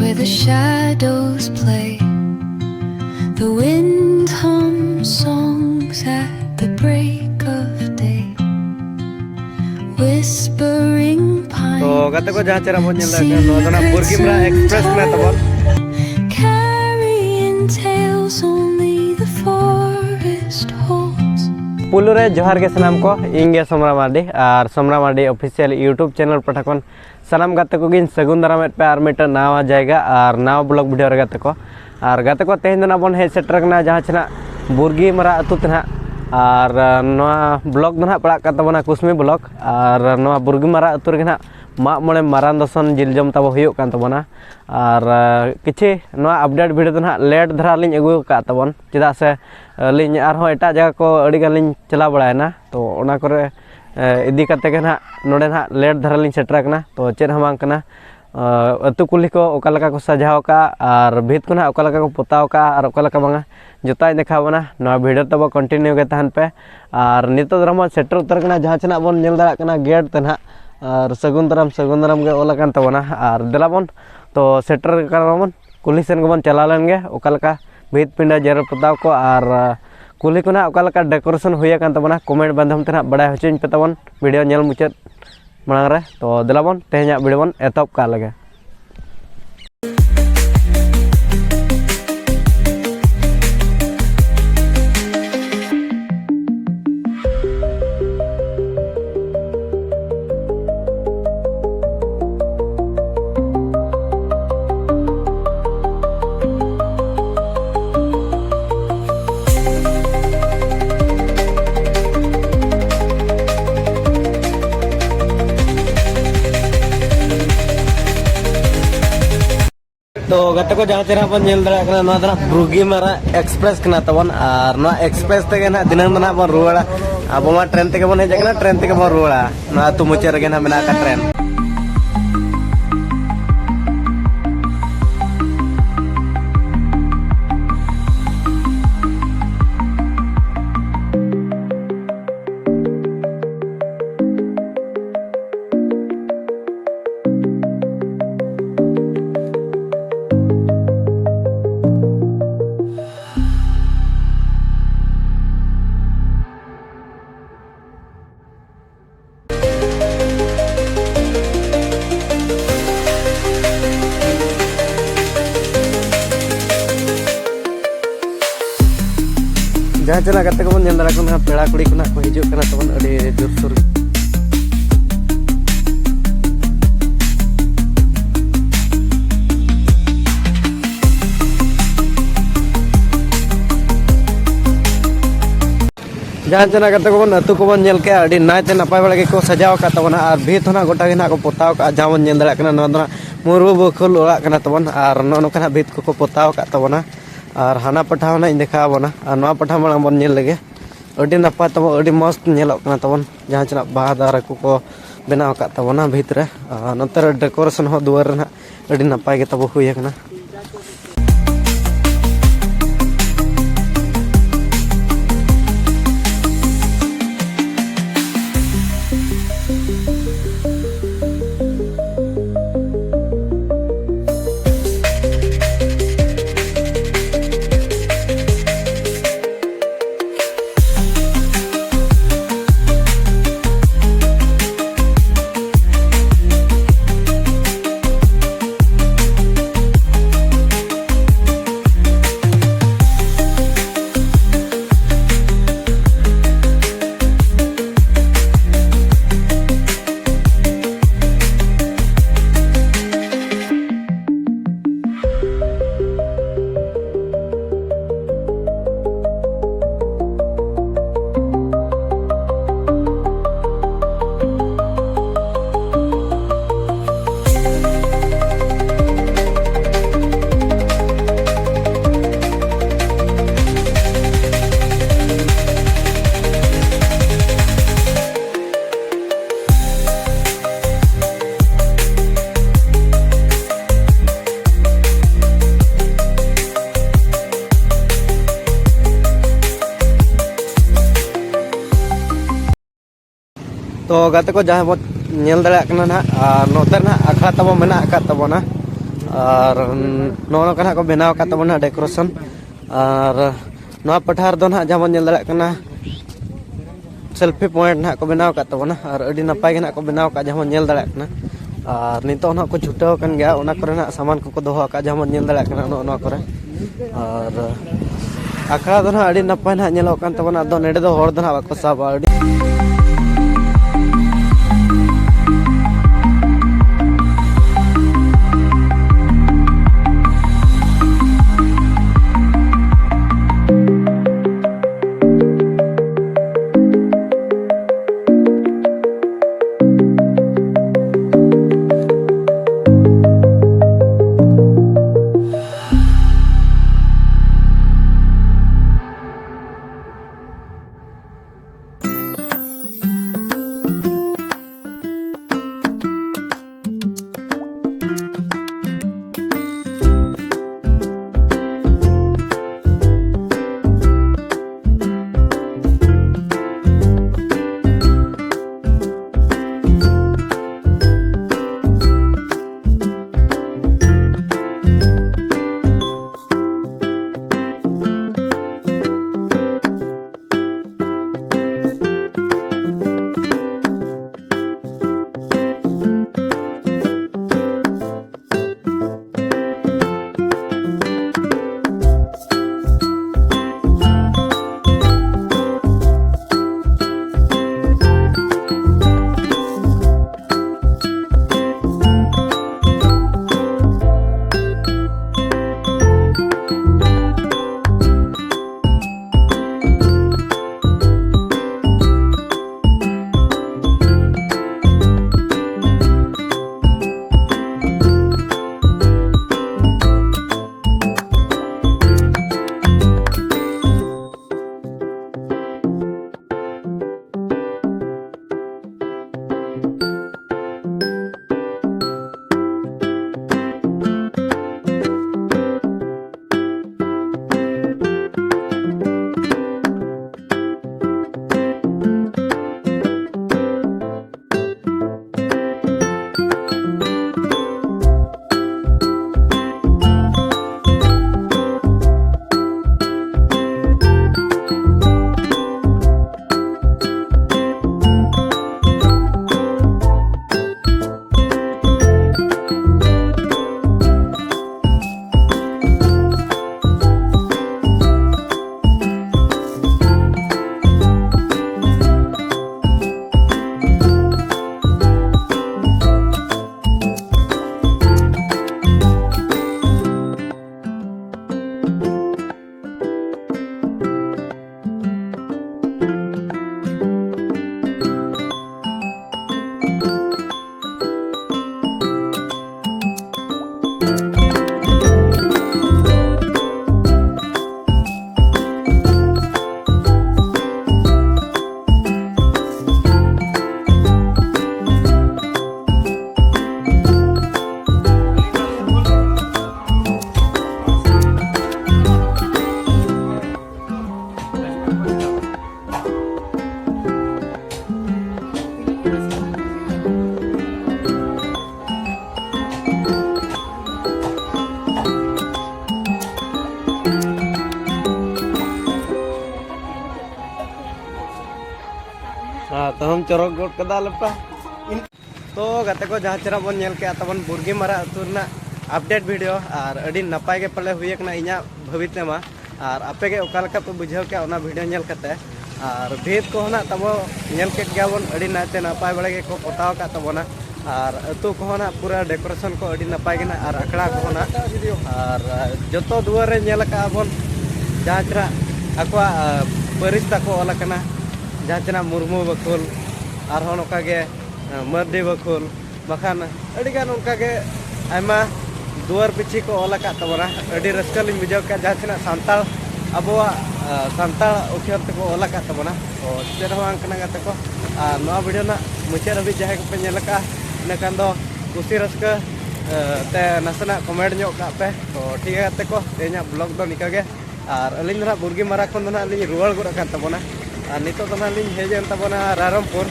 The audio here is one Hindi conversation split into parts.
where the shadows play. The wind hums songs at the break of day, whispering pines. तो गते को जहाँ चेरा बोल निलदा kan no dana Burgimra Express kana tabon carrying tales only the forest holds. पुलु रे जोहार के सलाम को इंगे समरा मार्डी और समरा मार्डी ऑफिशियल यूट्यूब चैनल पठाकोन सलाम गाते को गिन सगुन दारामेट पे आर मीटर नावा जाएगा और नावा ब्लॉग वीडियो रे गाते को तेहन दना बन हे सेटर कना जहाँ छना बुर्गीमरा अतु तना और नवा ब्लॉग दना पड़ा का तबना कुसमी ब्लॉग और नवा बुर्गीमरा अतु रे ना मा मणे मारान दसन जिल जम तब हुयो कान तबना और किछि नवा अपडेट वीडियो दना लेट धरा लिंग अगु का तबन चेदा से लिंग आर हो एटा जगह को अड़ी गान लिंग चला बड़ायना तो ओना करे इदी कते के ना नोडे ना लेट धरा लिंग सेटर कना तो चेद हम कना अतु कुली को ओकालका को सजाव का और भीत को ना ओकालका को पोताव का और ओकालका बांगा जोता देखा बना नवा वीडियो तब कंटिन्यू के तहन पे और नितो दरम सेटर उतर कना जहाँ चना बन नेल दाड़ा कना गेट तना और सगुन दरम के ओलाकान तबना और देलाबन तो सेटर करबन कुली सेन गबन चला लेनगे ओकालका भीत पिंडा जेर पोताव को और कुली को ना ओकालका डेकोरेशन हुई कान तबना कमेंट बंधम तना बड़ा होचिन पे तबन वीडियो नेल मुचाद मांग रे तो देलाबन तेहना वीडियो बन एतप का लगे तो गते को जहाँ तेरा बन नेल दरा कना ना बुर्गीमरा एक्सप्रेस कना तबन और ना एक्सप्रेस तेगे ना दिनन दना बन रुवाड़ा अब मा ट्रेन तेगे बन हेजना ट्रेन तेगे बन रुवाड़ा ना तु मुचे रगे ना मेना का ट्रेन जहाँ चला गते को बन नेल दरा को पेड़ा कुड़ी को ना को हिजु कना तबन अडी जोर सोर जहाँ चला गते को बन अतु को बन नेल के अडी नायते नपाय बड़ा के को सजाव का तबन और भीत होना गोटा के ना को पोताव का जहाँ बन नेल दरा कना न दना मुरु बखुल ओड़ा कना तबन और नो कना भीत को पोताव का तबना और हाना पठाव ना देखा बना और नवा पठाव मांग बन नेल लगे अडी नपाय तब अडी मस्त नेलक कना तबन जहाँ चना बाहा दारा को बनाव का तबना भीत रे नतर डेकोरेशन हो दुआर ना अडी नपाय के तब हुई कना तो गाते को जहाँ बो नेल दड़ा कना ना नोते ना आखड़ा तब मेना का तबना और नौका ना को बनाव का तबना डेकोरेशन और नवा पठार दो ना जहाँ नेल दाड़ा कना सेल्फी पॉइंट ना को बनाव का तबना और अड़ी नपाय के ना को बनाव का जहाँ नेल दाड़ा कना और नितो ना को छुटाव कन गया ओना करे ना सामान को दोहो का जहाँ नेल दाड़ा कना नोना करे और आखड़ा दो ना अड़ी नपाय ना नेलो कान तबना दो नेडे दो होर दो ना बाको साबा अड़ी तो हम चौरक गोट कदा लपा तो गाते को जहाँ चेहरा बन नेल के तबन बुर्गी मारा अतुरना अपडेट वीडियो और अड़ी नपाय के पले हुई ना इना भवित में और आपे के ओका लेका पे बुझाव के ओना वीडियो नेल कते और भीत को ना तब नेल के गयाबन अड़ी नाते नपाय बड़े के को पताव का तबना और अतु को ना पूरा डेकोरेशन को अड़ी नपाय के ना और अखड़ा को ना और जतो दुआर रे नेल का बन जहाँ चेहरा अकवा परिस्ता को ओला कना जहाँ चेहरा मुर्मू बकुल और नौका के मर्दी बकुल बखान अड़ीगान उनका के आयमा दुआर पिछी को ओला का तबना अड़ी रस्का लिंग बुझाव के जहाँ चेहरा सांताल अबवा सांताल उखियर तक ओला का तबना तो चेहरा वांग कना गाते को नवा वीडियो ना मुचाद हबी जहाँ को पे नेलका इनकान दो कुसी रस्का ते नासना कमेंट ᱧᱚᱜ का पे तो ठीक है गाते को तेना ब्लॉग दो निका के और अलिंग ना बुर्गी मारा खन ना अलिंग रुआड़ गुड़ कान तबना और नितो तो ना अलिंग हेजन तबना रायरमपुर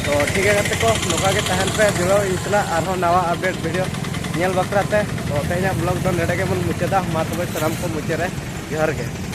तो ठीक है गाते को नोका के तहन पे जुड़ो इसला आरो नवा अपडेट वीडियो नेल बकराते तो तेना ब्लॉग दो नेडे के बन मुचादा मा तबे सलाम को मुचे रे जोहार के।